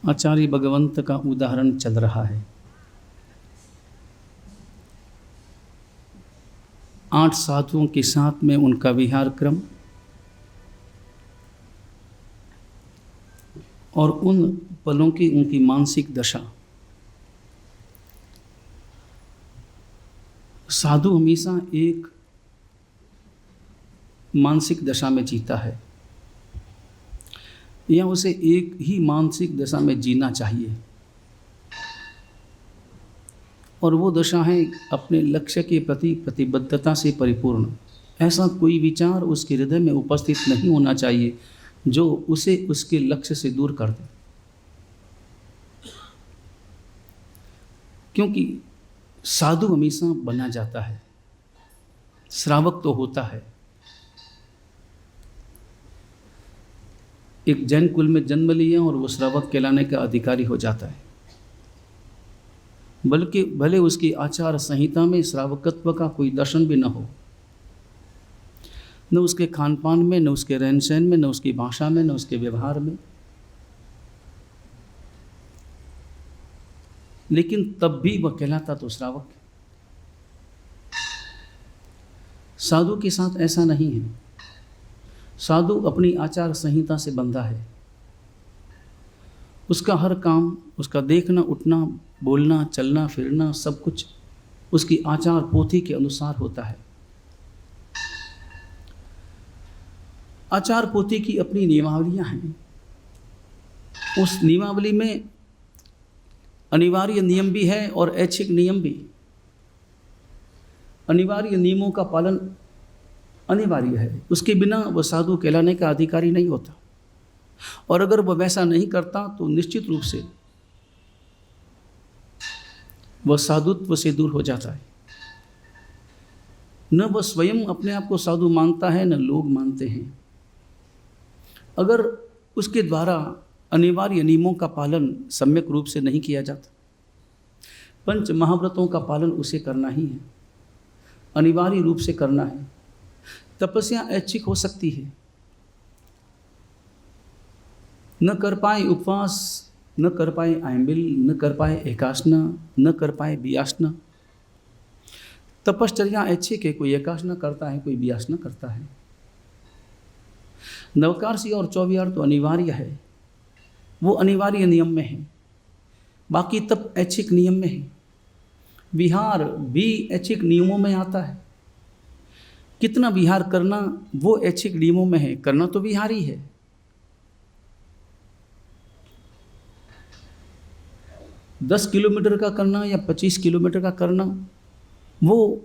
आचार्य भगवंत का उदाहरण चल रहा है। 8 साधुओं के साथ में उनका विहार क्रम और उन पलों की उनकी मानसिक दशा। साधु हमेशा एक मानसिक दशा में जीता है या उसे एक ही मानसिक दशा में जीना चाहिए, और वो दशा है अपने लक्ष्य के प्रति प्रतिबद्धता से परिपूर्ण। ऐसा कोई विचार उसके हृदय में उपस्थित नहीं होना चाहिए जो उसे उसके लक्ष्य से दूर कर दे, क्योंकि साधु हमेशा बना जाता है, श्रावक तो होता है। एक जैन कुल में जन्म लिया और वो श्रावक कहलाने का अधिकारी हो जाता है, बल्कि भले उसकी आचार संहिता में श्रावकत्व का कोई दर्शन भी न हो, न उसके खान पान में, न उसके रहन सहन में, न उसकी भाषा में, न उसके व्यवहार में, लेकिन तब भी वह कहलाता तो श्रावक है। साधु के साथ ऐसा नहीं है। साधु अपनी आचार संहिता से बंधा है। उसका हर काम, उसका देखना, उठना, बोलना, चलना, फिरना, सब कुछ उसकी आचार पोथी के अनुसार होता है। आचार पोथी की अपनी नियमावलियां हैं। उस नियमावली में अनिवार्य नियम भी है और ऐच्छिक नियम भी। अनिवार्य नियमों का पालन अनिवार्य है, उसके बिना वह साधु कहलाने का अधिकारी नहीं होता, और अगर वह वैसा नहीं करता तो निश्चित रूप से वह साधुत्व से दूर हो जाता है। न वह स्वयं अपने आप को साधु मानता है, न लोग मानते हैं। अगर उसके द्वारा अनिवार्य नियमों का पालन सम्यक रूप से नहीं किया जाता, पंच महाव्रतों का पालन उसे करना ही है, अनिवार्य रूप से करना है। तपस्या ऐच्छिक हो सकती है, न कर पाए उपवास, न कर पाए आयंबिल, न कर पाए एकासना, न कर पाए बियासना। तपश्चर्या ऐच्छिक है, कोई एकासना करता है, कोई बियासना करता है। नवकारसी और चौविहार तो अनिवार्य है, वो अनिवार्य नियम में है, बाकी तप ऐच्छिक नियम में है। विहार भी ऐच्छिक नियमों में आता है। कितना विहार करना वो ऐच्छिक नियमों में है, करना तो विहार ही है। दस किलोमीटर का करना या 25 किलोमीटर का करना, वो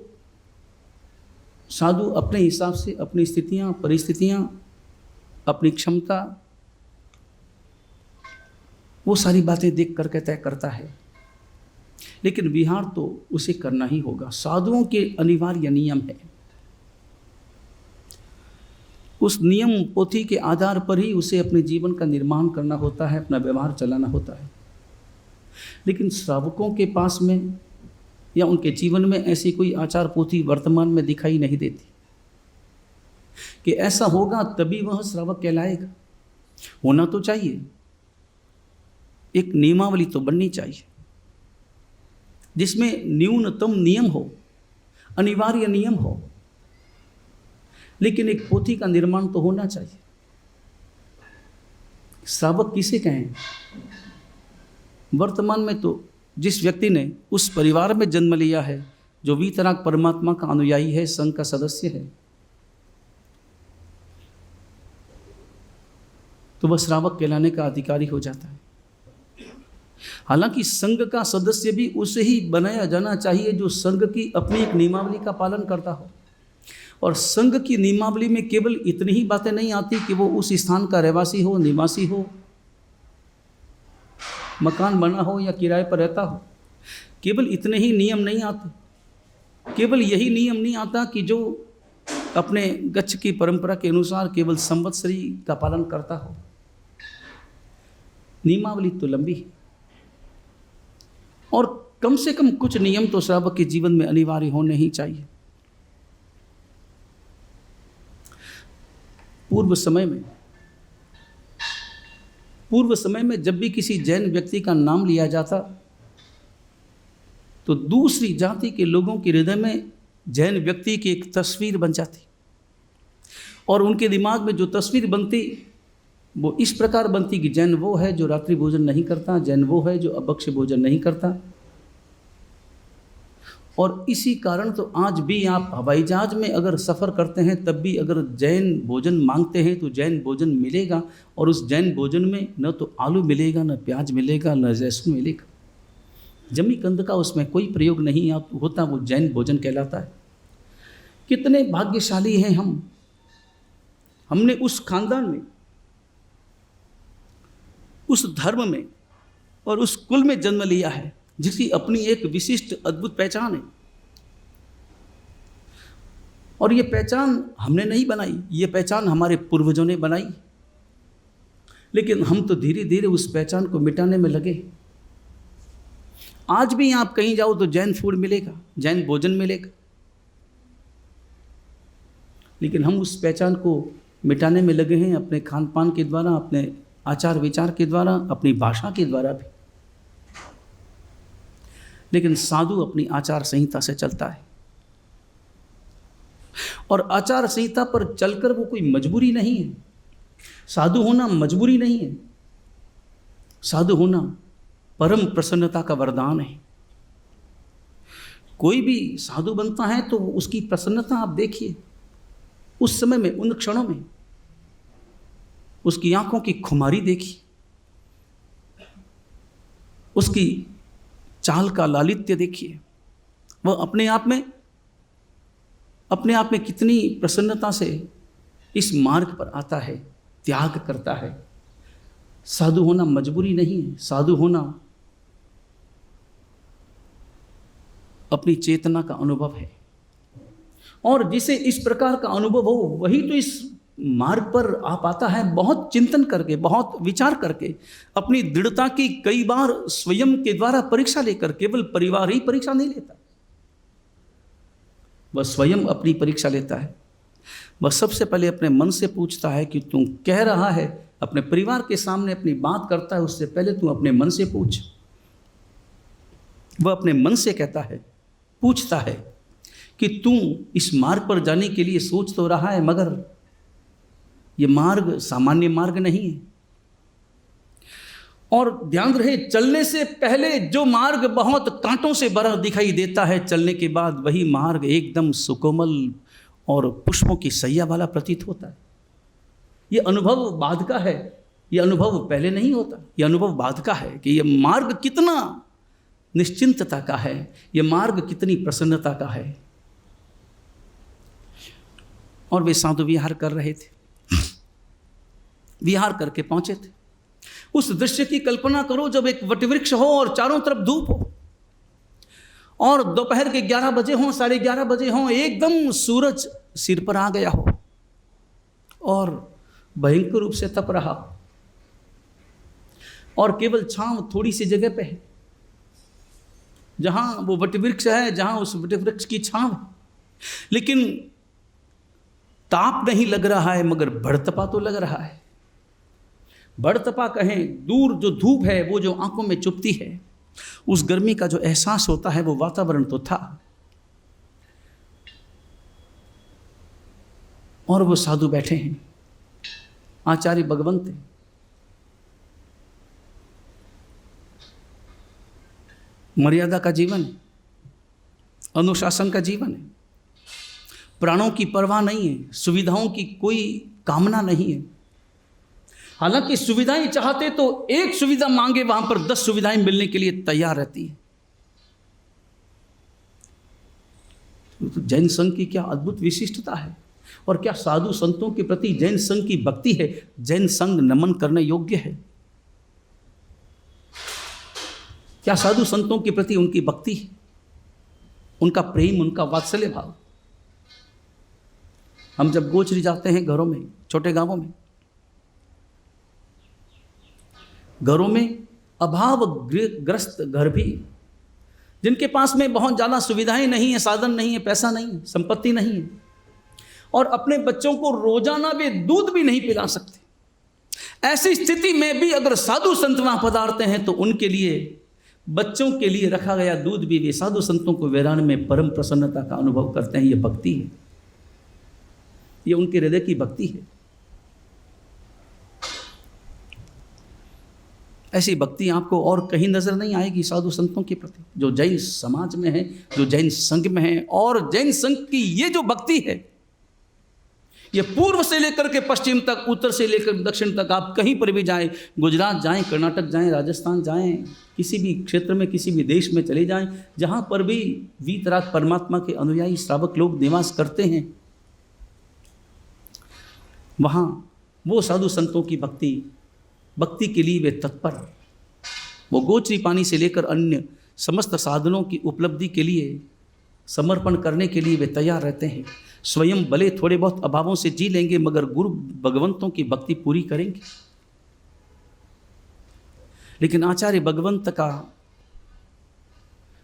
साधु अपने हिसाब से अपनी स्थितियां, परिस्थितियां, अपनी क्षमता, वो सारी बातें देख करके तय करता है। लेकिन विहार तो उसे करना ही होगा, साधुओं के अनिवार्य नियम है। उस नियम पोथी के आधार पर ही उसे अपने जीवन का निर्माण करना होता है, अपना व्यवहार चलाना होता है। लेकिन श्रावकों के पास में या उनके जीवन में ऐसी कोई आचार पोथी वर्तमान में दिखाई नहीं देती कि ऐसा होगा तभी वह श्रावक कहलाएगा। होना तो चाहिए, एक नियमावली तो बननी चाहिए जिसमें न्यूनतम नियम हो, अनिवार्य नियम हो, लेकिन एक पोथी का निर्माण तो होना चाहिए। श्रावक किसे कहें? वर्तमान में तो जिस व्यक्ति ने उस परिवार में जन्म लिया है जो वीतराग परमात्मा का अनुयायी है, संघ का सदस्य है, तो वह श्रावक कहलाने का अधिकारी हो जाता है। हालांकि संघ का सदस्य भी उसे ही बनाया जाना चाहिए जो संघ की अपनी एक नियमावली का पालन करता हो। और संघ की नियमावली में केवल इतनी ही बातें नहीं आती कि वो उस स्थान का रहवासी हो, निवासी हो, मकान बना हो या किराए पर रहता हो। केवल इतने ही नियम नहीं आते। केवल यही नियम नहीं आता कि जो अपने गच्छ की परंपरा के अनुसार केवल संवत्सरी का पालन करता हो। नियमावली तो लंबी है, और कम से कम कुछ नियम तो श्रावक के जीवन में अनिवार्य होने ही चाहिए। पूर्व पूर्व समय में जब भी किसी जैन व्यक्ति का नाम लिया जाता तो दूसरी जाति के लोगों के हृदय में जैन व्यक्ति की एक तस्वीर बन जाती और उनके दिमाग में जो तस्वीर बनती वो इस प्रकार बनती कि जैन वो है जो रात्रि भोजन नहीं करता, जैन वो है जो अभक्ष्य भोजन नहीं करता। और इसी कारण तो आज भी आप हवाई जहाज में अगर सफ़र करते हैं तब भी अगर जैन भोजन मांगते हैं तो जैन भोजन मिलेगा, और उस जैन भोजन में न तो आलू मिलेगा, न प्याज मिलेगा, न लहसुन मिलेगा, जमी कंद का उसमें कोई प्रयोग नहीं होता, वो जैन भोजन कहलाता है। कितने भाग्यशाली हैं हमने उस खानदान में, उस धर्म में और उस कुल में जन्म लिया है जिसकी अपनी एक विशिष्ट अद्भुत पहचान है। और ये पहचान हमने नहीं बनाई, ये पहचान हमारे पूर्वजों ने बनाई, लेकिन हम तो धीरे धीरे उस पहचान को मिटाने में लगे। आज भी आप कहीं जाओ तो जैन फूड मिलेगा, जैन भोजन मिलेगा, लेकिन हम उस पहचान को मिटाने में लगे हैं अपने खान पान के द्वारा, अपने आचार विचार के द्वारा, अपनी भाषा के द्वारा भी। लेकिन साधु अपनी आचार संहिता से चलता है, और आचार संहिता पर चलकर वो कोई मजबूरी नहीं है। साधु होना मजबूरी नहीं है, साधु होना परम प्रसन्नता का वरदान है। कोई भी साधु बनता है तो उसकी प्रसन्नता आप देखिए, उस समय में, उन क्षणों में उसकी आंखों की खुमारी देखिए, उसकी चाल का लालित्य देखिए, वह अपने आप में कितनी प्रसन्नता से इस मार्ग पर आता है, त्याग करता है। साधु होना मजबूरी नहीं है, साधु होना अपनी चेतना का अनुभव है। और जिसे इस प्रकार का अनुभव हो वही तो इस मार्ग पर आ पाता है, बहुत चिंतन करके, बहुत विचार करके, अपनी दृढ़ता की कई बार स्वयं के द्वारा परीक्षा लेकर। केवल परिवार ही परीक्षा नहीं लेता, वह स्वयं अपनी परीक्षा लेता है। वह सबसे पहले अपने मन से पूछता है कि तू कह रहा है, अपने परिवार के सामने अपनी बात करता है, उससे पहले तू अपने मन से पूछ। वह अपने मन से कहता है, पूछता है कि तू इस मार्ग पर जाने के लिए सोच तो रहा है, मगर यह मार्ग सामान्य मार्ग नहीं है। और ध्यान रहे, चलने से पहले जो मार्ग बहुत कांटों से भरा दिखाई देता है, चलने के बाद वही मार्ग एकदम सुकोमल और पुष्पों की सैया वाला प्रतीत होता है। यह अनुभव बाद का है, यह अनुभव पहले नहीं होता। यह अनुभव बाद का है कि यह मार्ग कितना निश्चिंतता का है, यह मार्ग कितनी प्रसन्नता का है। और वे साधु विहार कर रहे थे, विहार करके पहुंचे थे। उस दृश्य की कल्पना करो, जब एक वटवृक्ष हो और चारों तरफ धूप हो, और दोपहर के 11 बजे हों, 11:30 बजे हों, एकदम सूरज सिर पर आ गया हो और भयंकर रूप से तप रहा, और केवल छांव थोड़ी सी जगह पे है, जहां वो वटवृक्ष है, जहां उस वटवृक्ष की छांव है, लेकिन ताप नहीं लग रहा है, मगर भड़तपा तो लग रहा है। भड़तपा कहें, दूर जो धूप है वो जो आंखों में चुभती है, उस गर्मी का जो एहसास होता है, वो वातावरण तो था। और वो साधु बैठे हैं, आचार्य भगवंत हैं, मर्यादा का जीवन है, अनुशासन का जीवन है, प्राणों की परवाह नहीं है, सुविधाओं की कोई कामना नहीं है। हालांकि सुविधाएं चाहते तो एक सुविधा मांगे वहां पर 10 सुविधाएं मिलने के लिए तैयार रहती है। तो जैन संघ की क्या अद्भुत विशिष्टता है, और क्या साधु संतों के प्रति जैन संघ की भक्ति है। जैन संघ नमन करने योग्य है। क्या साधु संतों के प्रति उनकी भक्ति है, उनका प्रेम, उनका वात्सल्य भाव। हम जब गोचरी जाते हैं घरों में, छोटे गांवों में, घरों में अभावग्रस्त घर भी, जिनके पास में बहुत ज़्यादा सुविधाएं नहीं है, साधन नहीं है, पैसा नहीं है, संपत्ति नहीं है, और अपने बच्चों को रोजाना वे दूध भी नहीं पिला सकते। ऐसी स्थिति में भी अगर साधु संत वहां पधारते हैं तो उनके लिए, बच्चों के लिए रखा गया दूध भी वे साधु संतों को वीरान में परम प्रसन्नता का अनुभव करते हैं। ये भक्ति है, ये उनके हृदय की भक्ति है। ऐसी भक्ति आपको और कहीं नजर नहीं आएगी साधु संतों के प्रति, जो जैन समाज में है, जो जैन संघ में है। और जैन संघ की ये जो भक्ति है, ये पूर्व से लेकर के पश्चिम तक, उत्तर से लेकर दक्षिण तक, आप कहीं पर भी जाएं, गुजरात जाएं, कर्नाटक जाएं, राजस्थान जाएं, किसी भी क्षेत्र में, किसी भी देश में चले जाएं, जहां पर भी वीतराग परमात्मा के अनुयायी श्रावक लोग निवास करते हैं, वहां वो साधु संतों की भक्ति के लिए वे तत्पर, वो गोचरी पानी से लेकर अन्य समस्त साधनों की उपलब्धि के लिए, समर्पण करने के लिए वे तैयार रहते हैं। स्वयं भले थोड़े बहुत अभावों से जी लेंगे, मगर गुरु भगवंतों की भक्ति पूरी करेंगे। लेकिन आचार्य भगवंत का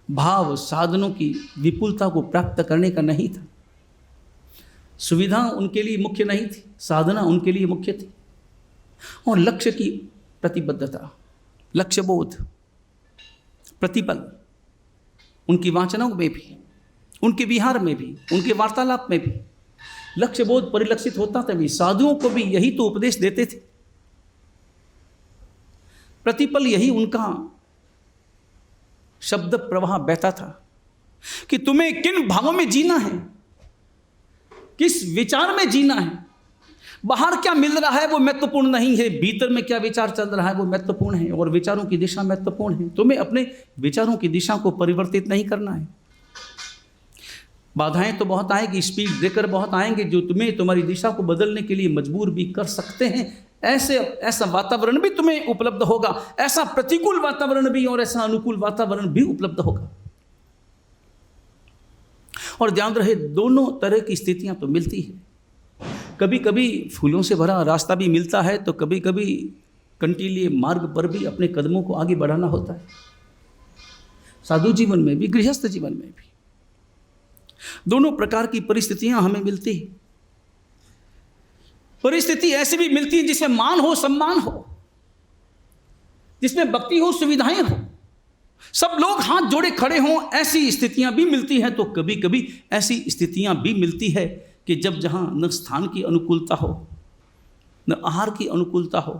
भाव साधनों की विपुलता को प्राप्त करने का नहीं था। सुविधा उनके लिए मुख्य नहीं थी, साधना उनके लिए मुख्य थी। और लक्ष्य की प्रतिबद्धता, लक्ष्य बोध, प्रतिपल, उनकी वाचनों में भी, उनके विहार में भी, उनके वार्तालाप में भी लक्ष्य बोध परिलक्षित होता था। भी साधुओं को भी यही तो उपदेश देते थे, प्रतिपल यही उनका शब्द प्रवाह बहता था कि तुम्हें किन भावों में जीना है, किस विचार में जीना है। बाहर क्या मिल रहा है वो महत्वपूर्ण नहीं है, भीतर में क्या विचार चल रहा है वो महत्वपूर्ण है, और विचारों की दिशा महत्वपूर्ण है। तुम्हें अपने विचारों की दिशा को परिवर्तित नहीं करना है। बाधाएं तो बहुत आएंगी, स्पीड ब्रेकर बहुत आएंगे, जो तुम्हें तुम्हारी दिशा को बदलने के लिए मजबूर भी कर सकते हैं। ऐसा वातावरण भी तुम्हें उपलब्ध होगा, ऐसा प्रतिकूल वातावरण भी और ऐसा अनुकूल वातावरण भी उपलब्ध होगा। और ध्यान रहे, दोनों तरह की स्थितियां तो मिलती है। कभी कभी फूलों से भरा रास्ता भी मिलता है, तो कभी कभी कंटीले मार्ग पर भी अपने कदमों को आगे बढ़ाना होता है। साधु जीवन में भी, गृहस्थ जीवन में भी दोनों प्रकार की परिस्थितियां हमें मिलती हैं। परिस्थिति ऐसी भी मिलती है जिसमें मान हो, सम्मान हो, जिसमें भक्ति हो, सुविधाएं हो, सब लोग हाथ जोड़े खड़े हों, ऐसी स्थितियां भी मिलती हैं। तो कभी कभी ऐसी स्थितियां भी मिलती है कि जब जहां न स्थान की अनुकूलता हो, न आहार की अनुकूलता हो,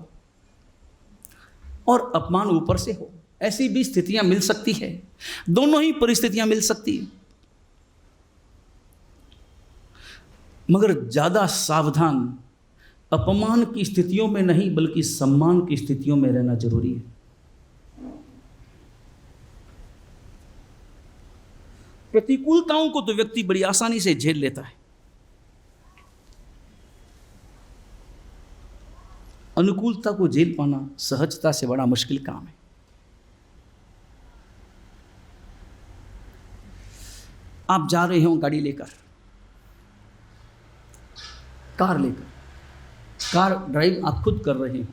और अपमान ऊपर से हो, ऐसी भी स्थितियां मिल सकती है। दोनों ही परिस्थितियां मिल सकती है, मगर ज्यादा सावधान अपमान की स्थितियों में नहीं, बल्कि सम्मान की स्थितियों में रहना जरूरी है। प्रतिकूलताओं को तो व्यक्ति बड़ी आसानी से झेल लेता है, अनुकूलता को झेल पाना सहजता से बड़ा मुश्किल काम है। आप जा रहे हो गाड़ी लेकर, कार लेकर, कार ड्राइव आप खुद कर रहे हो,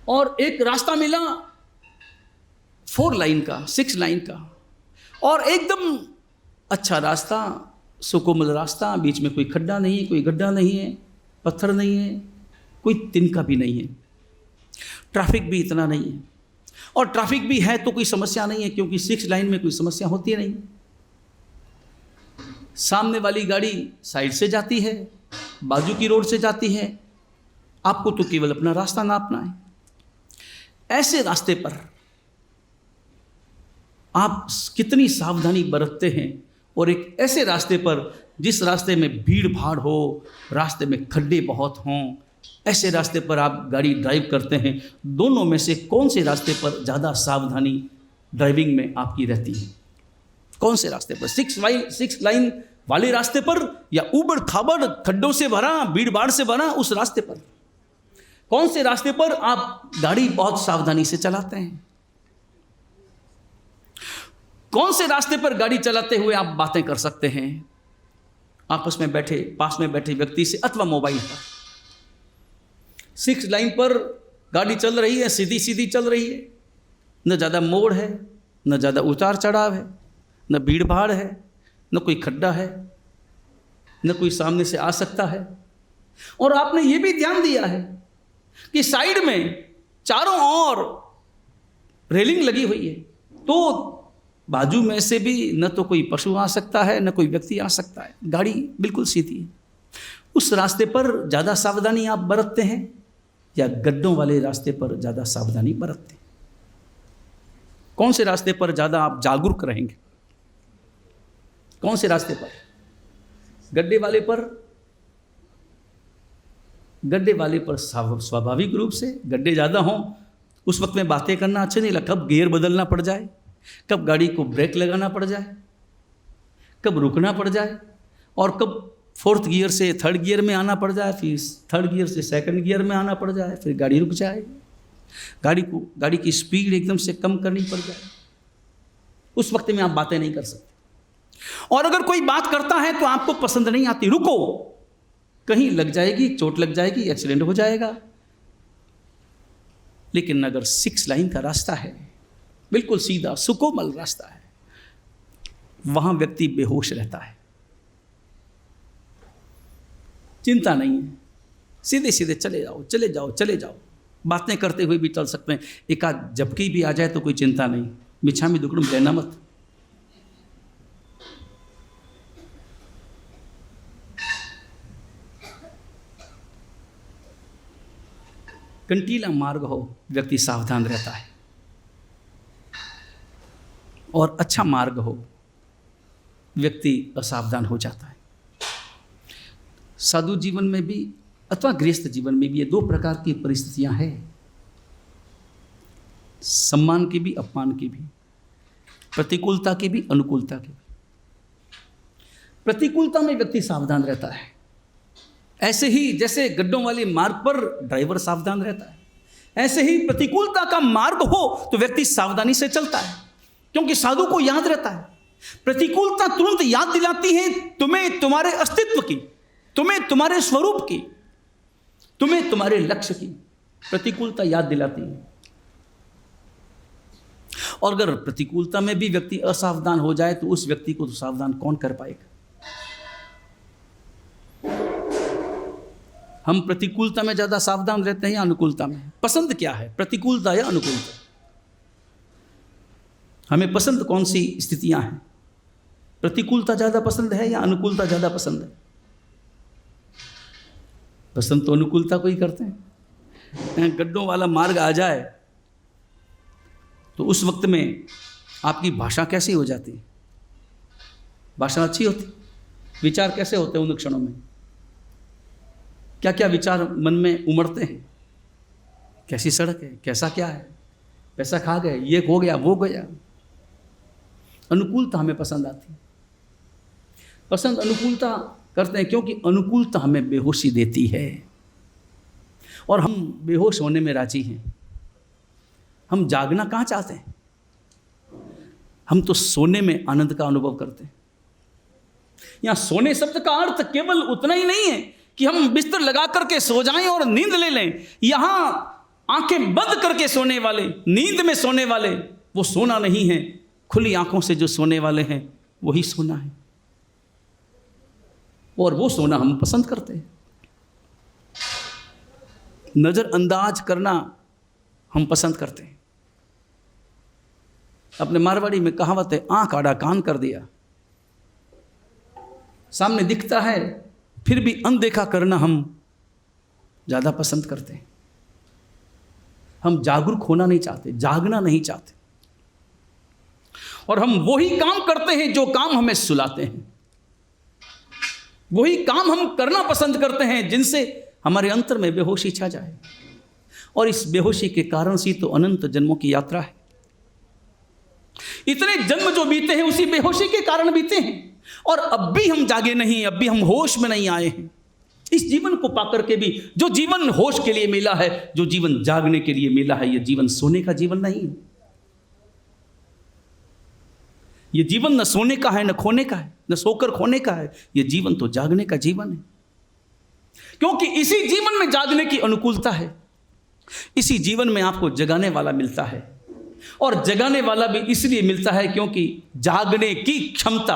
और एक रास्ता मिला 4 लाइन का, 6 लाइन का, और एकदम अच्छा रास्ता, सुकोमल रास्ता, बीच में कोई खड्डा नहीं है, कोई गड्ढा नहीं है, पत्थर नहीं है, कोई तिनका भी नहीं है, ट्रैफिक भी इतना नहीं है। और ट्रैफिक भी है तो कोई समस्या नहीं है, क्योंकि 6 लाइन में कोई समस्या होती नहीं। सामने वाली गाड़ी साइड से जाती है, बाजू की रोड से जाती है, आपको तो केवल अपना रास्ता नापना है। ऐसे रास्ते पर आप कितनी सावधानी बरतते हैं, और एक ऐसे रास्ते पर जिस रास्ते में भीड़ भाड़ हो, रास्ते में खड्डे बहुत हों, ऐसे रास्ते पर आप गाड़ी ड्राइव करते हैं। दोनों में से कौन से रास्ते पर ज़्यादा सावधानी ड्राइविंग में आपकी रहती है? कौन से रास्ते पर? 6 लाइन वाले रास्ते पर, या ऊबड़ खाबड़ खड्डों से भरा, भीड़ भाड़ से भरा उस रास्ते पर? कौन से रास्ते पर आप गाड़ी बहुत सावधानी से चलाते हैं? कौन से रास्ते पर गाड़ी चलाते हुए आप बातें कर सकते हैं आपस में बैठे, पास में बैठे व्यक्ति से, अथवा मोबाइल पर? 6 लाइन पर गाड़ी चल रही है, सीधी सीधी चल रही है, न ज़्यादा मोड़ है, न ज़्यादा उतार चढ़ाव है, न भीड़ भाड़ है, न कोई खड्डा है, न कोई सामने से आ सकता है। और आपने ये भी ध्यान दिया है कि साइड में चारों ओर रेलिंग लगी हुई है, तो बाजू में से भी न तो कोई पशु आ सकता है न कोई व्यक्ति आ सकता है, गाड़ी बिल्कुल सीधी है। उस रास्ते पर ज़्यादा सावधानी आप बरतते हैं या गड्ढों वाले रास्ते पर ज़्यादा सावधानी बरतते हैं? कौन से रास्ते पर ज़्यादा आप जागरूक रहेंगे? कौन से रास्ते पर? गड्ढे वाले पर? गड्ढे वाले पर स्वाभाविक रूप से गड्ढे ज़्यादा हों उस वक्त में बातें करना अच्छा नहीं लगता। कब गियर बदलना पड़ जाए, कब गाड़ी को ब्रेक लगाना पड़ जाए, कब रुकना पड़ जाए, और कब 4th गियर से 3rd गियर में आना पड़ जाए, फिर 3rd गियर से 2nd गियर में आना पड़ जाए, फिर गाड़ी रुक जाए, गाड़ी की स्पीड एकदम से कम करनी पड़ जाए। उस वक्त में आप बातें नहीं कर सकते। और अगर कोई बात करता है तो आपको पसंद नहीं आती, रुको, कहीं लग जाएगी, चोट लग जाएगी, एक्सीडेंट हो जाएगा। लेकिन अगर 6 लाइन का रास्ता है, बिल्कुल सीधा सुकोमल रास्ता है, वहां व्यक्ति बेहोश रहता है, चिंता नहीं है, सीधे सीधे चले जाओ चले जाओ चले जाओ, बातें करते हुए भी चल सकते हैं। एक आध झपकी भी आ जाए तो कोई चिंता नहीं, मिच्छामी दुक्कड़म कहना मत। कंटीला मार्ग हो, व्यक्ति सावधान रहता है, और अच्छा मार्ग हो, व्यक्ति असावधान हो जाता है। साधु जीवन में भी अथवा गृहस्थ जीवन में भी ये 2 प्रकार की परिस्थितियां हैं, सम्मान की भी अपमान की भी, प्रतिकूलता की भी अनुकूलता की भी। प्रतिकूलता में व्यक्ति सावधान रहता है, ऐसे ही जैसे गड्ढों वाले मार्ग पर ड्राइवर सावधान रहता है, ऐसे ही प्रतिकूलता का मार्ग हो तो व्यक्ति सावधानी से चलता है, क्योंकि साधु को याद रहता है। प्रतिकूलता तुरंत याद दिलाती है तुम्हें तुम्हारे अस्तित्व की, तुम्हें तुम्हारे स्वरूप की, तुम्हें तुम्हारे लक्ष्य की। प्रतिकूलता याद दिलाती है। और अगर प्रतिकूलता में भी व्यक्ति असावधान हो जाए तो उस व्यक्ति को तो सावधान कौन कर पाएगा? हम प्रतिकूलता में ज्यादा सावधान रहते हैं या अनुकूलता में? पसंद क्या है, प्रतिकूलता या अनुकूलता? हमें पसंद कौन सी स्थितियां हैं? प्रतिकूलता ज्यादा पसंद है या अनुकूलता ज्यादा पसंद है? पसंद तो अनुकूलता को ही करते हैं। गड्ढों वाला मार्ग आ जाए तो उस वक्त में आपकी भाषा कैसी हो जाती है? भाषा अच्छी होती, विचार कैसे होते हैं उन क्षणों में? क्या क्या विचार मन में उमड़ते हैं? कैसी सड़क है, कैसा क्या है, पैसा खा गए, ये हो गया वो गया। अनुकूलता हमें पसंद आती है। पसंद अनुकूलता करते हैं क्योंकि अनुकूलता हमें बेहोशी देती है, और हम बेहोश होने में राजी हैं। हम जागना कहाँ चाहते हैं? हम तो सोने में आनंद का अनुभव करते हैं। यहाँ सोने शब्द का अर्थ केवल उतना ही नहीं है कि हम बिस्तर लगा करके सो जाएं और नींद ले लें। यहाँ आंखें बंद करके सोने वाले, नींद में सोने वाले, वो सोना नहीं है। खुली आंखों से जो सोने वाले हैं वही सोना है, और वो सोना हम पसंद करते हैं। नजरअंदाज करना हम पसंद करते हैं। अपने मारवाड़ी में कहावत है, आंख आड़ा कान कर दिया। सामने दिखता है फिर भी अनदेखा करना हम ज्यादा पसंद करते हैं। हम जागरूक होना नहीं चाहते, जागना नहीं चाहते, और हम वही काम करते हैं जो काम हमें सुलाते हैं। वही काम हम करना पसंद करते हैं जिनसे हमारे अंतर में बेहोशी छा जाए, और इस बेहोशी के कारण से तो अनंत जन्मों की यात्रा है। इतने जन्म जो बीते हैं उसी बेहोशी के कारण बीते हैं, और अब भी हम जागे नहीं, अब भी हम होश में नहीं आए हैं। इस जीवन को पाकर के भी जो जीवन होश के लिए मिला है, जो जीवन जागने के लिए मिला है, यह जीवन सोने का जीवन नहीं है। यह जीवन न सोने का है, न खोने का है, न सोकर खोने का है। यह जीवन तो जागने का जीवन है, क्योंकि इसी जीवन में जागने की अनुकूलता है। इसी जीवन में आपको जगाने वाला मिलता है, और जगाने वाला भी इसलिए मिलता है क्योंकि जागने की क्षमता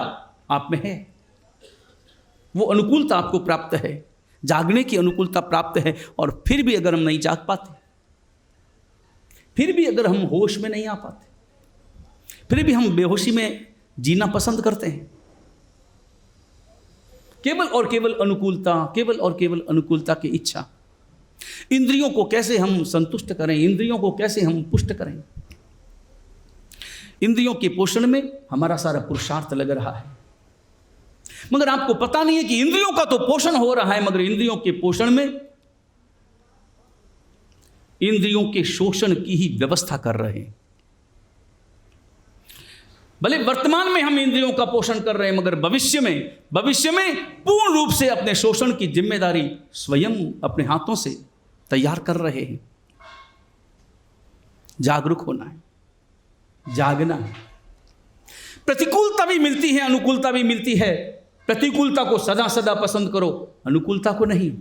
आप में है। वो अनुकूलता आपको प्राप्त है, जागने की अनुकूलता प्राप्त है, और फिर भी अगर हम नहीं जाग पाते, फिर भी अगर हम होश में नहीं आ पाते, फिर भी हम बेहोशी में जीना पसंद करते हैं, केवल और केवल अनुकूलता, केवल और केवल अनुकूलता की इच्छा, इंद्रियों को कैसे हम संतुष्ट करें, इंद्रियों को कैसे हम पुष्ट करें, इंद्रियों के पोषण में हमारा सारा पुरुषार्थ लग रहा है, मगर आपको पता नहीं है कि इंद्रियों का तो पोषण हो रहा है, मगर इंद्रियों के पोषण में इंद्रियों के शोषण की ही व्यवस्था कर रहे हैं। भले वर्तमान में हम इंद्रियों का पोषण कर रहे हैं, मगर भविष्य में पूर्ण रूप से अपने शोषण की जिम्मेदारी स्वयं अपने हाथों से तैयार कर रहे हैं। जागरूक होना है, जागना है। प्रतिकूलता भी मिलती है, अनुकूलता भी मिलती है। प्रतिकूलता को सदा सदा पसंद करो, अनुकूलता को नहीं।